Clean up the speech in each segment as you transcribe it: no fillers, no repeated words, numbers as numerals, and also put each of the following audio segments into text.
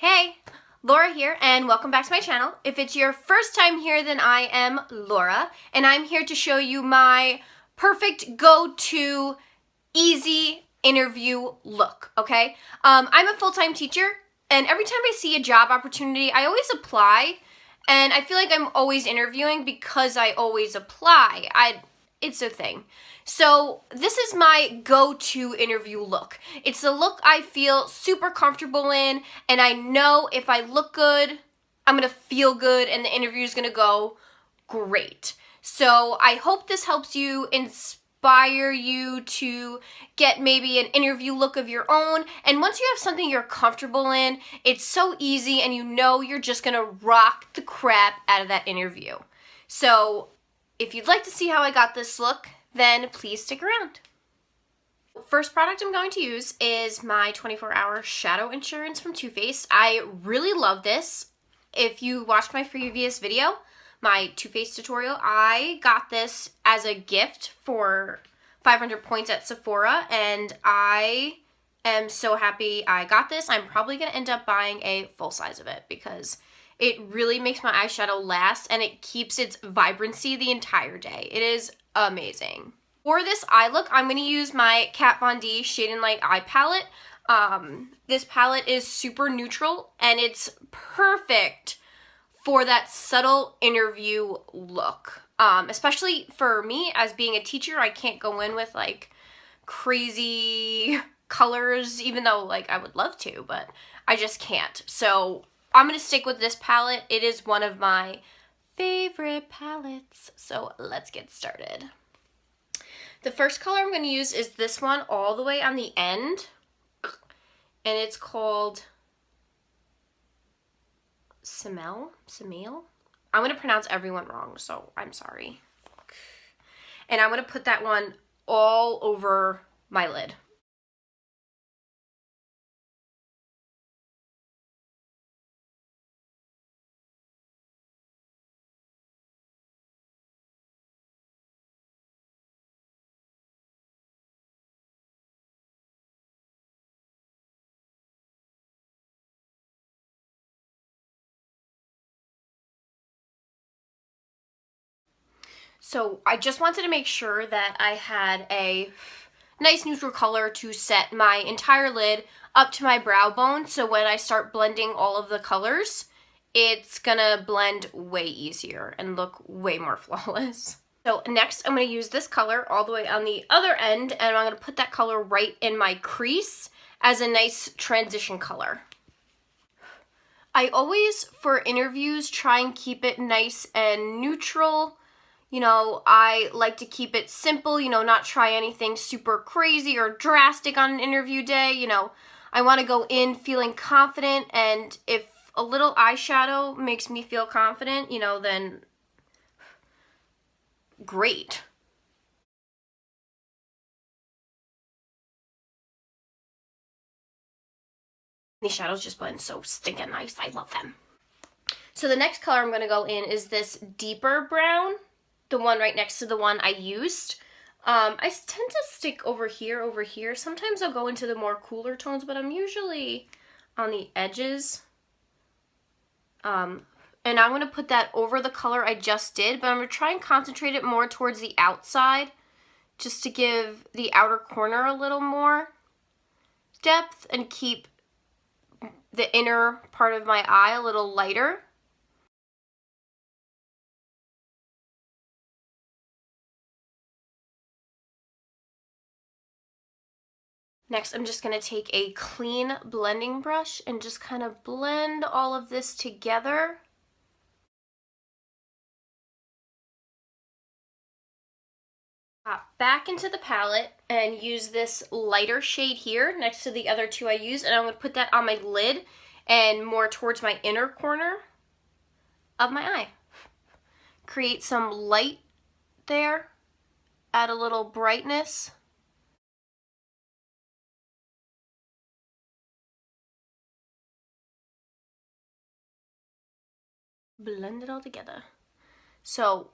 Hey, Laura here, and welcome back to my channel. If it's your first time here, then I am Laura, and I'm here to show you my perfect go-to easy interview look, okay? I'm a full-time teacher, and every time I see a job opportunity, I always apply, and I feel like I'm always interviewing because I always apply. It's a thing. So this is my go-to interview look. It's the look I feel super comfortable in, and I know if I look good, I'm gonna feel good, and the interview is gonna go great. So I hope this helps you inspire you to get maybe an interview look of your own. And once you have something you're comfortable in, it's so easy, and you know you're just gonna rock the crap out of that interview. So if you'd like to see how I got this look, then please stick around. First product I'm going to use is my 24-hour shadow insurance from Too Faced. I really love this. If you watched my previous video, my Too Faced tutorial, I got this as a gift for 500 points at Sephora, and I am so happy I got this. I'm probably going to end up buying a full size of it because it really makes my eyeshadow last, and it keeps its vibrancy the entire day. It is amazing. For this eye look, I'm going to use my Kat Von D Shade and Light eye palette. This palette is super neutral, and it's perfect for that subtle interview look. Especially for me, as being a teacher, I can't go in with like crazy colors, even though like I would love to, but I just can't. So I'm going to stick with this palette. It is one of my favorite palettes. So let's get started. The first color I'm going to use is this one all the way on the end. And it's called Semel? I'm going to pronounce everyone wrong, so I'm sorry. And I'm going to put that one all over my lid. So I just wanted to make sure that I had a nice neutral color to set my entire lid up to my brow bone, so when I start blending all of the colors, it's gonna blend way easier and look way more flawless. So next I'm gonna use this color all the way on the other end, and I'm gonna put that color right in my crease as a nice transition color. I always, for interviews, try and keep it nice and neutral. You know, I like to keep it simple, you know, not try anything super crazy or drastic on an interview day. You know, I want to go in feeling confident, and if a little eyeshadow makes me feel confident, you know, then great. These shadows just blend so stinking nice. I love them. So the next color I'm going to go in is this deeper brown. The one right next to the one I used. I tend to stick over here. Sometimes I'll go into the more cooler tones, but I'm usually on the edges. And I'm going to put that over the color I just did, but I'm going to try and concentrate it more towards the outside, just to give the outer corner a little more depth and keep the inner part of my eye a little lighter. Next, I'm just going to take a clean blending brush and just kind of blend all of this together. Pop back into the palette and use this lighter shade here next to the other two I used, and I'm going to put that on my lid and more towards my inner corner of my eye. Create some light there, add a little brightness. Blend it all together. So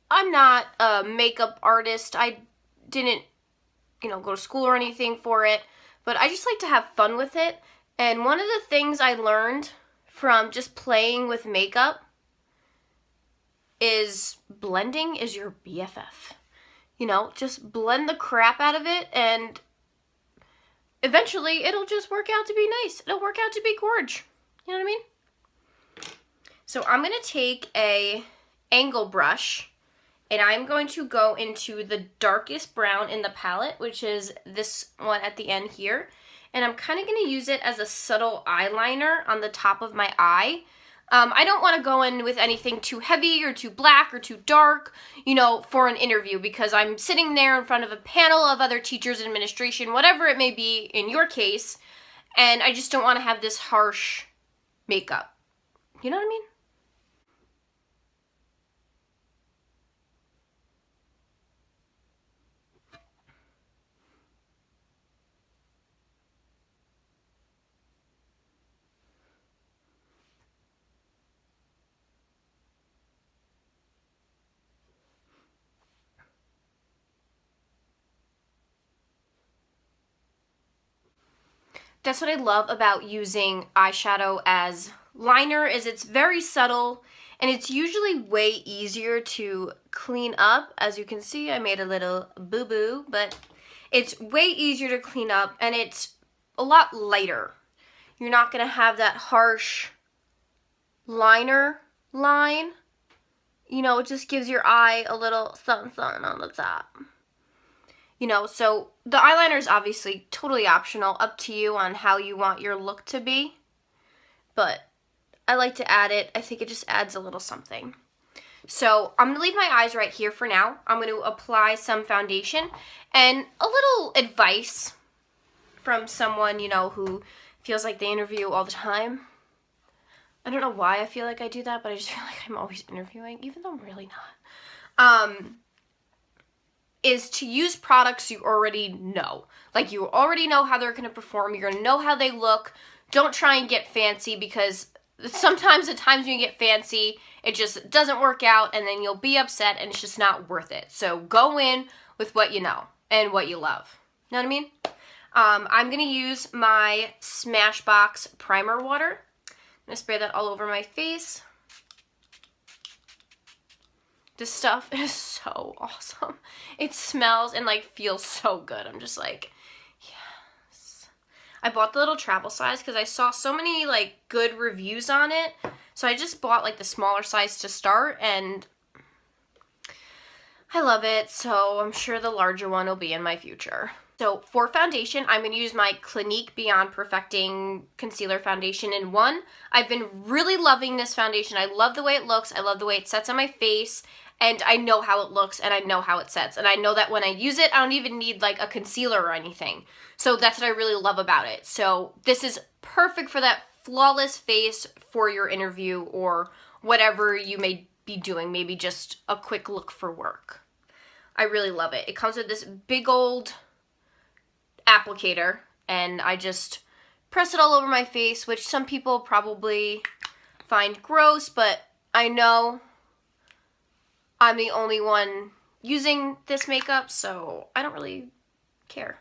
I'm not a makeup artist. I didn't, go to school or anything for it, but I just like to have fun with it. And one of the things I learned from just playing with makeup is blending is your BFF. You know, just blend the crap out of it and eventually it'll just work out to be nice. It'll work out to be gorge. You know what I mean? So I'm going to take a angle brush and I'm going to go into the darkest brown in the palette, which is this one at the end here. And I'm kind of going to use it as a subtle eyeliner on the top of my eye. I don't want to go in with anything too heavy or too black or too dark, you know, for an interview, because I'm sitting there in front of a panel of other teachers and administration, whatever it may be in your case, and I just don't want to have this harsh makeup. You know what I mean? That's what I love about using eyeshadow as liner, is it's very subtle and it's usually way easier to clean up. As you can see, I made a little boo-boo, but it's way easier to clean up and it's a lot lighter. You're not gonna have that harsh liner line. You know, it just gives your eye a little something on the top. You know, so the eyeliner is obviously totally optional, up to you on how you want your look to be. But I like to add it. I think it just adds a little something. So I'm going to leave my eyes right here for now. I'm going to apply some foundation. And a little advice from someone, you know, who feels like they interview all the time. I don't know why I feel like I do that, but I just feel like I'm always interviewing, even though I'm really not. Is to use products you already know. Like, you already know how they're going to perform. You're going to know how they look. Don't try and get fancy, because sometimes the times when you get fancy, it just doesn't work out and then you'll be upset and it's just not worth it. So go in with what you know and what you love. Know what I mean? I'm going to use my Smashbox primer water. I'm going to spray that all over my face. This stuff is so awesome. It smells and like feels so good. I'm just like, yes. I bought the little travel size because I saw so many like good reviews on it. So I just bought like the smaller size to start and I love it. So I'm sure the larger one will be in my future. So for foundation, I'm going to use my Clinique Beyond Perfecting Concealer Foundation in 1. I've been really loving this foundation. I love the way it looks. I love the way it sets on my face. And I know how it looks and I know how it sets. And I know that when I use it, I don't even need like a concealer or anything. So that's what I really love about it. So this is perfect for that flawless face for your interview or whatever you may be doing. Maybe just a quick look for work. I really love it. It comes with this big old applicator and I just press it all over my face, which some people probably find gross, but I know I'm the only one using this makeup, so I don't really care.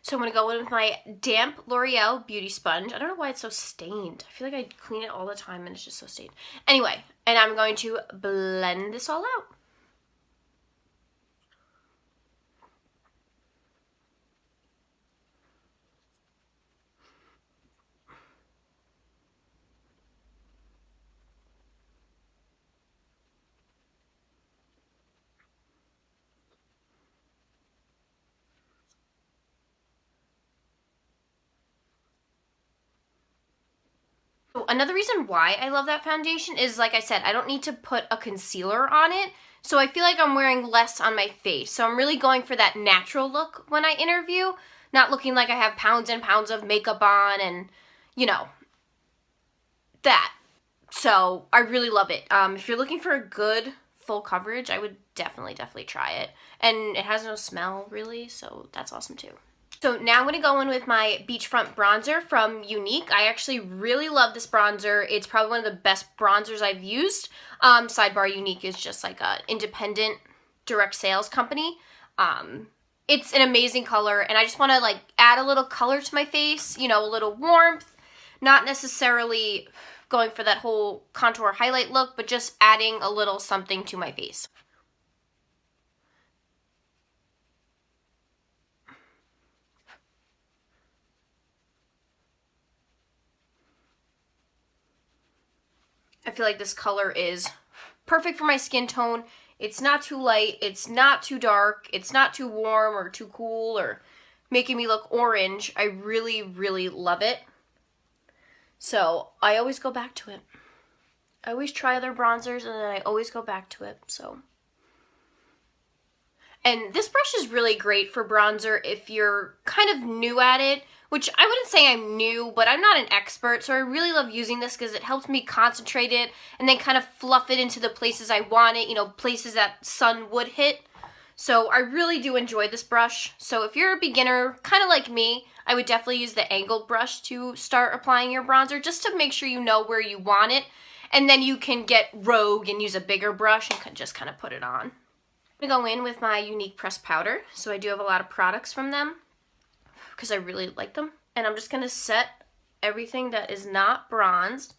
So I'm going to go in with my damp L'Oreal Beauty Sponge. I don't know why it's so stained. I feel like I clean it all the time and it's just so stained. Anyway, and I'm going to blend this all out. Another reason why I love that foundation is, like I said, I don't need to put a concealer on it, so I feel like I'm wearing less on my face. So I'm really going for that natural look when I interview, not looking like I have pounds and pounds of makeup on and, you know, that. So I really love it. If you're looking for a good full coverage, I would definitely try it. And it has no smell, really, so that's awesome too. So now I'm going to go in with my Beachfront bronzer from Younique. I actually really love this bronzer. It's probably one of the best bronzers I've used. Sidebar, Younique is just like an independent direct sales company. it's an amazing color, and I just want to like add a little color to my face, you know, a little warmth, not necessarily going for that whole contour highlight look, but just adding a little something to my face. I feel like this color is perfect for my skin tone. It's not too light, it's not too dark, it's not too warm or too cool or making me look orange. I really, really love it. So I always go back to it. I always try other bronzers and then I always go back to it, so. And this brush is really great for bronzer if you're kind of new at it, which I wouldn't say I'm new, but I'm not an expert, so I really love using this because it helps me concentrate it and then kind of fluff it into the places I want it, you know, places that sun would hit. So I really do enjoy this brush. So if you're a beginner, kind of like me, I would definitely use the angled brush to start applying your bronzer just to make sure you know where you want it. And then you can get rogue and use a bigger brush and just kind of put it on. I'm going to go in with my Younique pressed powder. So I do have a lot of products from them because I really like them. And I'm just going to set everything that is not bronzed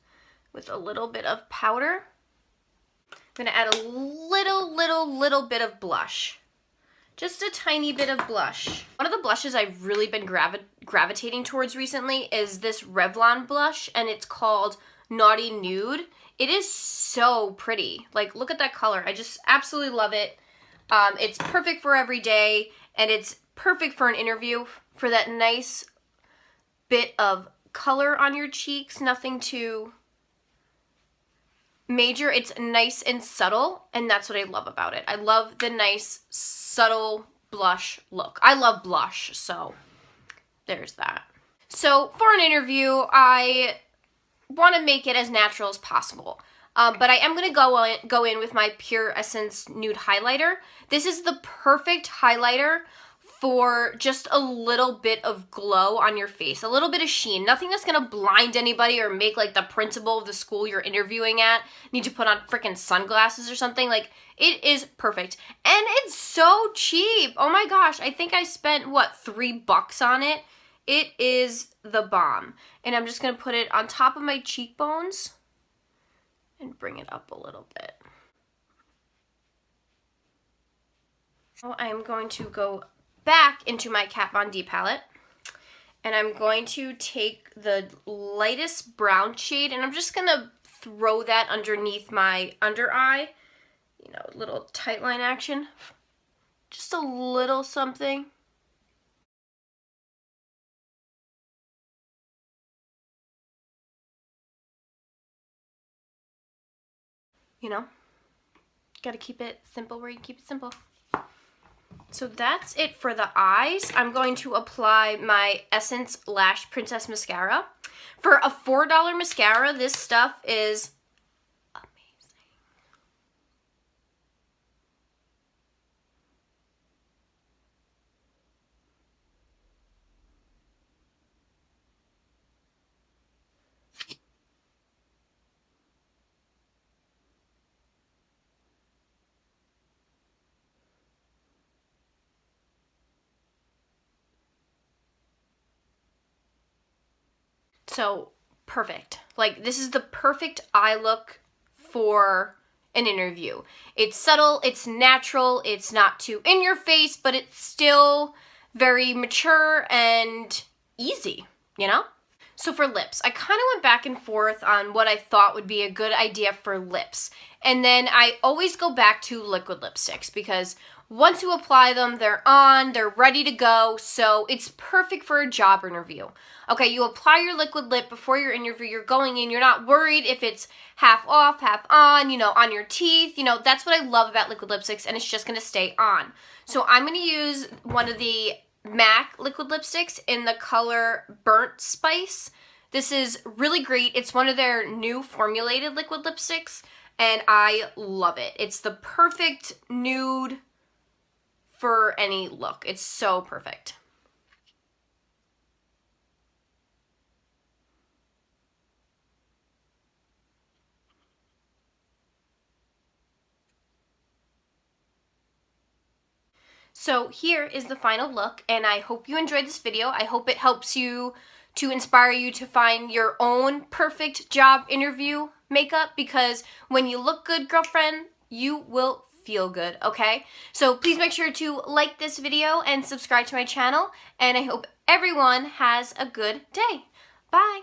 with a little bit of powder. I'm going to add a little bit of blush. Just a tiny bit of blush. One of the blushes I've really been gravitating towards recently is this Revlon blush, and it's called Naughty Nude. It is so pretty. Like, look at that color. I just absolutely love it. It's perfect for every day, and it's perfect for an interview for that nice bit of color on your cheeks. Nothing too major. It's nice and subtle, and that's what I love about it. I love the nice, subtle blush look. I love blush, so there's that. So for an interview, I want to make it as natural as possible. But I am going to go in with my Pure Essence Nude Highlighter. This is the perfect highlighter for just a little bit of glow on your face, a little bit of sheen. Nothing that's going to blind anybody or make like the principal of the school you're interviewing at need to put on freaking sunglasses or something. Like, it is perfect. And it's so cheap. Oh my gosh, I think I spent, what, $3 on it? It is the bomb. And I'm just going to put it on top of my cheekbones and bring it up a little bit. So I am going to go back into my Kat Von D palette, and I'm going to take the lightest brown shade, and I'm just going to throw that underneath my under eye. You know, a little tight line action. Just a little something. You know, gotta keep it simple where you keep it simple. So that's it for the eyes. I'm going to apply my Essence Lash Princess Mascara. For a $4 mascara, this stuff is amazing. So perfect. Like, this is the perfect eye look for an interview. It's subtle, it's natural, it's not too in your face, but it's still very mature and easy, you know? So for lips, I kind of went back and forth on what I thought would be a good idea for lips. And then I always go back to liquid lipsticks because once you apply them, they're on, they're ready to go, so it's perfect for a job interview. Okay, you apply your liquid lip before your interview, you're going in, you're not worried if it's half off, half on, you know, on your teeth, you know, that's what I love about liquid lipsticks, and it's just gonna stay on. So I'm gonna use one of the MAC liquid lipsticks in the color Burnt Spice. This is really great. It's one of their new formulated liquid lipsticks, and I love it. It's the perfect nude for any look. It's so perfect. So here is the final look, and I hope you enjoyed this video. I hope it helps you to inspire you to find your own perfect job interview makeup, because when you look good, girlfriend, you will feel good, okay? So please make sure to like this video and subscribe to my channel, and I hope everyone has a good day. Bye!